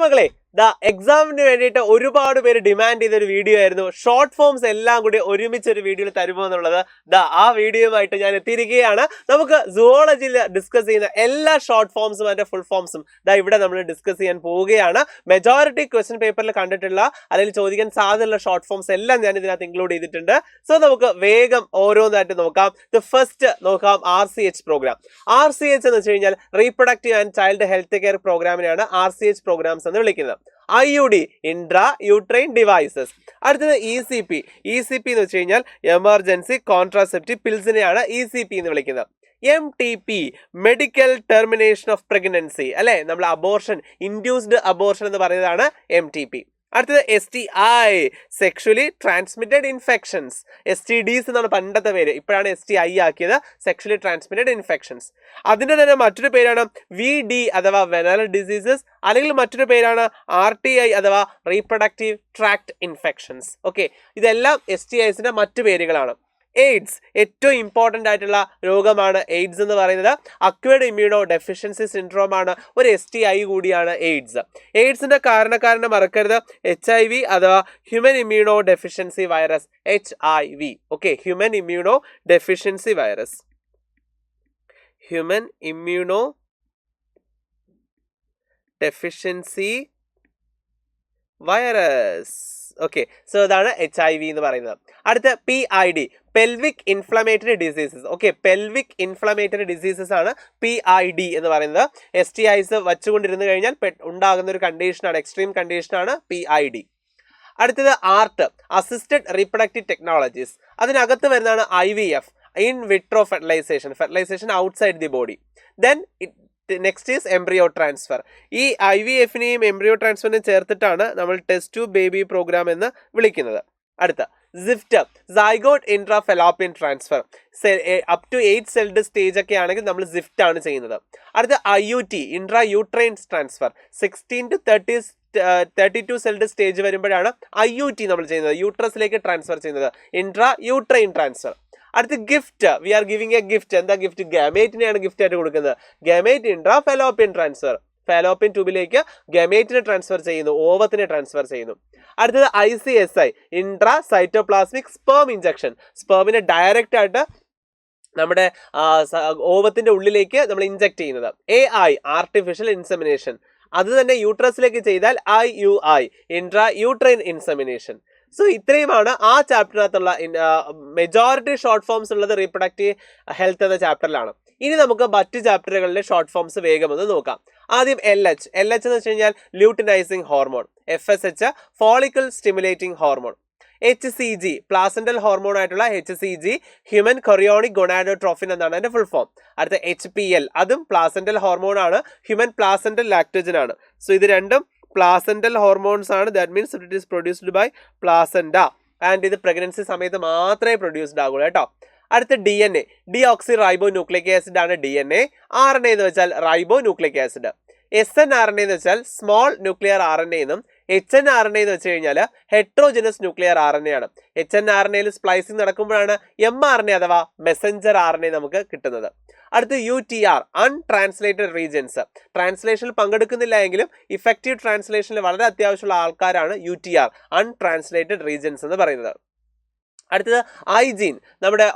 മകളെ എക്സാമിന് വേണ്ടിയിട്ട് ഒരുപാട് പേര് ഡിമാൻഡ് ചെയ്ത ഒരു വീഡിയോ ആയിരുന്നു. ഷോർട്ട് ഫോംസ് എല്ലാം കൂടി ഒരുമിച്ച് ഒരു വീഡിയോയിൽ തരുമോ എന്നുള്ളത്. ആ വീഡിയോയുമായിട്ട് ഞാൻ എത്തിയിരിക്കുകയാണ്. നമുക്ക് സുവോളജിയിൽ ഡിസ്കസ് ചെയ്യുന്ന എല്ലാ ഷോർട്ട് ഫോംസും അതിന്റെ ഫുൾ ഫോംസും ഇവിടെ നമ്മൾ ഡിസ്കസ് ചെയ്യാൻ പോവുകയാണ്. മെജോറിറ്റി ക്വസ്റ്റ്യൻ പേപ്പറിൽ കണ്ടിട്ടുള്ള അല്ലെങ്കിൽ ചോദിക്കാൻ സാധ്യതയുള്ള ഷോർട്ട് ഫോംസ് എല്ലാം ഞാൻ ഇതിനകത്ത് ഇൻക്ലൂഡ് ചെയ്തിട്ടുണ്ട്. സോ നമുക്ക് വേഗം ഓരോന്നായിട്ട് നോക്കാം. ഫസ്റ്റ് നോക്കാം RCH പ്രോഗ്രാം. RCH എന്ന് വെച്ച് കഴിഞ്ഞാൽ reproductive and child health care പ്രോഗ്രാമിനെയാണ് RCH പ്രോഗ്രാംസ് എന്ന് വിളിക്കുന്നത്. IUD intra uterine devices. അടുത്തത് ECP. ECP എന്ന് വെച്ച് കഴിഞ്ഞാൽ എമർജൻസി കോൺട്രാസെപ്റ്റീവ് പിൽസിനെയാണ് ECP എന്ന് വിളിക്കുന്നത്. MTP medical termination of pregnancy അല്ലെ, നമ്മൾ അബോർഷൻ, ഇൻഡ്യൂസ്ഡ് അബോർഷൻ എന്ന് പറയുന്നതാണ് MTP. അടുത്തത് STI sexually transmitted infections. STDs എന്നാണ് പണ്ടത്തെ പേര്, ഇപ്പോഴാണ് STI ആക്കിയത്, സെക്ഷുവലി ട്രാൻസ്മിറ്റഡ് ഇൻഫെക്ഷൻസ്. അതിൻ്റെ തന്നെ മറ്റൊരു പേരാണ് VD അഥവാ വെനറൽ ഡിസീസസ്, അല്ലെങ്കിൽ മറ്റൊരു പേരാണ് RTI അഥവാ റീപ്രൊഡക്റ്റീവ് ട്രാക്ട് ഇൻഫെക്ഷൻസ്. ഓക്കെ, ഇതെല്ലാം STIസിന്റെ മറ്റു പേരുകളാണ്. എയ്ഡ്സ് ഏറ്റവും ഇമ്പോർട്ടൻ്റ് ആയിട്ടുള്ള രോഗമാണ് എയ്ഡ്സ് എന്ന് പറയുന്നത്. അക്വേർഡ് ഇമ്മ്യൂണോ ഡെഫിഷ്യൻസി സിൻഡ്രോം ആണ്, ഒരു STI കൂടിയാണ് എയ്ഡ്സ്. എയ്ഡ്സിന്റെ കാരണക്കാരനെ മറക്കരുത്, HIV അഥവാ human immuno deficiency virus, HIV. Okay, human immuno deficiency virus, human immuno deficiency virus. Okay, so ഇതാണ് HIV എന്ന് പറയുന്നത്. അടുത്ത PID pelvic inflammatory diseases. Okay, pelvic inflammatory diseases ആണ് PID എന്ന് പറയുന്നത്. STIs വച്ചുകൊണ്ടിരുന്നു കഴിഞ്ഞാൽ ഉണ്ടാകുന്ന ഒരു കണ്ടീഷനാണ്, എക്സ്ട്രീം കണ്ടീഷനാണ് PID. അടുത്തത് ART അസിസ്റ്റഡ് റീപ്രൊഡക്റ്റീവ് ടെക്നോളജീസ്. അതിനകത്ത് വരുന്നതാണ് IVF in vitro fertilisation, fertilisation outside the body. Then next is embryo transfer. ഈ IVFനെയും എംബ്രിയോ ട്രാൻസ്ഫറിനെയും ചേർത്തിട്ടാണ് നമ്മൾ ടെസ്റ്റ് ട്യൂബ് ബേബി പ്രോഗ്രാം എന്ന് വിളിക്കുന്നത്. അടുത്ത ZIFT zygote intra fallopian transfer. Up to 8 celled stage ഒക്കെ ആണെങ്കിൽ നമ്മൾ സിഫ്റ്റ് ആണ് ചെയ്യുന്നത്. അടുത്ത IUT intra uterine transfer. 16 to 32 celled stage വരുമ്പോഴാണ് IUT നമ്മൾ ചെയ്യുന്നത്, യൂട്രസിലേക്ക് ട്രാൻസ്ഫർ ചെയ്യുന്നത്, ഇൻട്രാ യൂട്രൈൻ ട്രാൻസ്ഫർ. അടുത്ത GIFT, we are giving a gift. എന്താ ഗിഫ്റ്റ്? ഗാമേറ്റിനെയാണ് ഗിഫ്റ്റ് ആയിട്ട് കൊടുക്കുന്നത്. Gamete intra fallopian transfer, fallopian ട്യൂബിലേക്ക് ഗാമേറ്റിനെ ട്രാൻസ്ഫർ ചെയ്യുന്നു, ഓവത്തിനെ ട്രാൻസ്ഫർ ചെയ്യുന്നു. അടുത്തത് ICSI intra cytoplasmic sperm injection. സ്പേമിനെ direct ആയിട്ട് നമ്മുടെ ഓവത്തിന്റെ ഉള്ളിലേക്ക് നമ്മൾ ഇഞ്ചക്ട് ചെയ്യുന്നത്. AI artificial insemination. അത് തന്നെ യൂട്രസിലേക്ക് ചെയ്താൽ IUI intra uterine insemination. So ഇത്രയുമാണ് ആ ചാപ്റ്ററിനകത്തുള്ള മെജോറിറ്റി ഷോർട്ട് ഫോംസ് ഉള്ളത് റീപ്രൊഡക്റ്റീവ് ഹെൽത്ത് എന്ന ചാപ്റ്ററിലാണ്. ഇനി നമുക്ക് മറ്റ് ചാപ്റ്ററുകളിലെ ഷോർട്ട് ഫോംസ് വേഗം ഒന്ന് നോക്കാം. ആദ്യം LH എന്ന് വെച്ച് കഴിഞ്ഞാൽ luteinising hormone. FSH follicle stimulating hormone. HCG placental hormone ആയിട്ടുള്ള HCG ഹ്യൂമൻ കൊറിയോണിക് ഗൊണാഡോട്രോഫിൻ എന്നാണ് അതിന്റെ ഫുൾ ഫോം. അടുത്ത HPL അതും പ്ലാസന്റൽ ഹോർമോൺ ആണ്, ഹ്യൂമൻ പ്ലാസന്റൽ ലാക്ടോജൻ ആണ്. സോ ഇത് രണ്ടും പ്ലാസന്റൽ ഹോർമോൺസ് ആണ്. That means it is produced by placenta and ഇത് പ്രഗ്നൻസി സമയത്ത് മാത്രമേ പ്രൊഡ്യൂസ്ഡ് ആകുള്ളൂ കേട്ടോ. അടുത്ത DNA deoxyribonucleic acid ആണ് DNA. RNA എന്ന് വെച്ചാൽ റൈബോ ന്യൂക്ലിക് ആസിഡ്. SNRNA എന്ന് വെച്ചാൽ സ്മോൾ ന്യൂക്ലിയർ RNA എന്നും HNRNA എന്ന് വെച്ച് കഴിഞ്ഞാൽ ഹെട്രോജനസ് ന്യൂക്ലിയർ RNA ആണ്. HNRNAയിൽ സ്പ്ലൈസിംഗ് നടക്കുമ്പോഴാണ് mRNA അഥവാ മെസഞ്ചർ RNA നമുക്ക് കിട്ടുന്നത്. അടുത്ത് UTR അൺട്രാൻസ്ലേറ്റഡ് റീജിയൻസ്. ട്രാൻസ്ലേഷനിൽ പങ്കെടുക്കുന്നില്ല എങ്കിലും ഇഫക്റ്റീവ് ട്രാൻസ്ലേഷനിൽ വളരെ അത്യാവശ്യമുള്ള ആൾക്കാരാണ് UTR അൺട്രാൻസ്ലേറ്റഡ് റീജിയൻസ് എന്ന് പറയുന്നത്. അടുത്തത് IGene നമ്മുടെ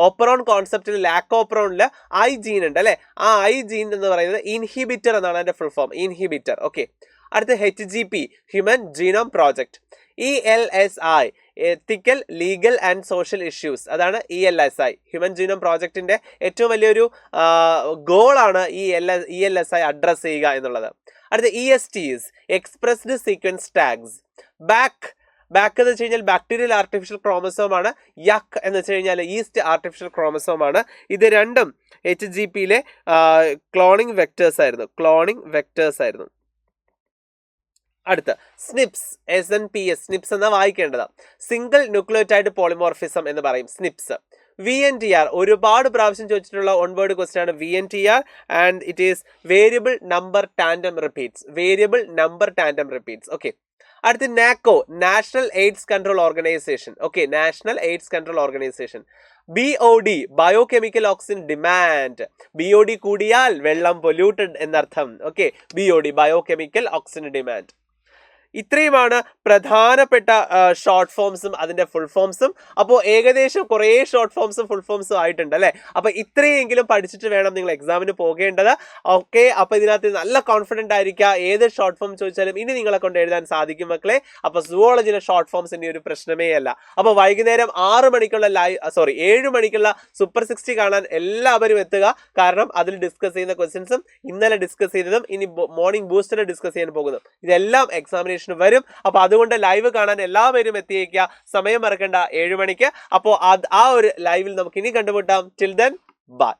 ഓപ്പറോൺ കോൺസെപ്റ്റിൽ ലാക്കോപ്പറോണിൽ IGene ഉണ്ട് അല്ലെ. ആ IGene എന്ന് പറയുന്നത് ഇൻഹിബിറ്റർ എന്നാണ് അതിന്റെ ഫുൾ ഫോം, ഇൻഹിബിറ്റർ. ഓക്കെ, അടുത്ത HGP human genome project. ELSI ethical legal and social issues, അതാണ് ELSI ഹ്യൂമൻ ജീനോം പ്രോജക്റ്റിന്റെ ഏറ്റവും വലിയൊരു ഗോളാണ് ഈ ELSI അഡ്രസ് ചെയ്യുക എന്നുള്ളത്. അടുത്ത ESTs expressed sequence tags. Back എന്ന് വെച്ച് കഴിഞ്ഞാൽ ബാക്ടീരിയൽ ആർട്ടിഫിഷ്യൽ ക്രോമസോം ആണ്. യക് എന്ന് വെച്ച് കഴിഞ്ഞാൽ ഈസ്റ്റ് ആർട്ടിഫിഷ്യൽ ക്രോമസോം ആണ്. ഇത് രണ്ടും HGPയിലെ ക്ലോണിംഗ് വെക്ടേഴ്സ് ആയിരുന്നു. അടുത്ത SNPs SNPs സ്നിപ്സ് എന്ന വായിക്കേണ്ടത്. സിംഗിൾ ന്യൂക്ലിയോടൈഡ് പോളിമോർഫിസം എന്ന് പറയും സ്നിപ്സ്. VNTR ഒരുപാട് പ്രാവശ്യം ചോദിച്ചിട്ടുള്ള ഓൺ വേർഡ് ക്വസ്റ്റ്യൻ ആണ് VNTR and it is variable number tandem repeats. Okay, അടുത്ത് NACO, national AIDS control organization. Okay, national AIDS control organization. BOD, biochemical oxygen demand. BOD കൂടിയാൽ വെള്ളം polluted എന്നർത്ഥം. Okay, BOD biochemical oxygen demand. ഇത്രയുമാണ് പ്രധാനപ്പെട്ട short ഫോംസും അതിന്റെ full ഫോംസും. അപ്പോൾ ഏകദേശം കുറേ ഷോർട്ട് ഫോംസും ഫുൾ ഫോംസും ആയിട്ടുണ്ട് അല്ലേ. അപ്പൊ ഇത്രയെങ്കിലും പഠിച്ചിട്ട് വേണം നിങ്ങൾ എക്സാമിന് പോകേണ്ടത്. ഓക്കെ, അപ്പൊ ഇതിനകത്ത് നല്ല കോൺഫിഡന്റ് ആയിരിക്കുക. ഏത് ഷോർട്ട് ഫോം ചോദിച്ചാലും ഇനി നിങ്ങളെ കൊണ്ട് എഴുതാൻ സാധിക്കും മക്കളെ. അപ്പൊ സുവോളജിയിലെ ഷോർട്ട് ഫോംസ് ഇനി ഒരു പ്രശ്നമേ അല്ല. അപ്പൊ വൈകുന്നേരം 6 മണിക്കുള്ള 7 മണിക്കുള്ള സൂപ്പർ 60 കാണാൻ എല്ലാവരും എത്തുക. കാരണം അതിൽ ഡിസ്കസ് ചെയ്യുന്ന ക്വസ്റ്റ്യൻസും ഇന്നലെ ഡിസ്കസ് ചെയ്തതും ഇനി മോർണിംഗ് ബൂസ്റ്റർ ഡിസ്കസ് ചെയ്യാൻ പോകുന്നു, ഇതെല്ലാം എക്സാമിനേഷൻ വരും. അപ്പൊ അതുകൊണ്ട് ലൈവ് കാണാൻ എല്ലാവരും എത്തിയേക്കുക. സമയം മറക്കണ്ട, 7 മണിക്ക്. അപ്പോൾ ആ ഒരു ലൈവിൽ നമുക്ക് ഇനി കണ്ടുമുട്ടാം. Till then bye.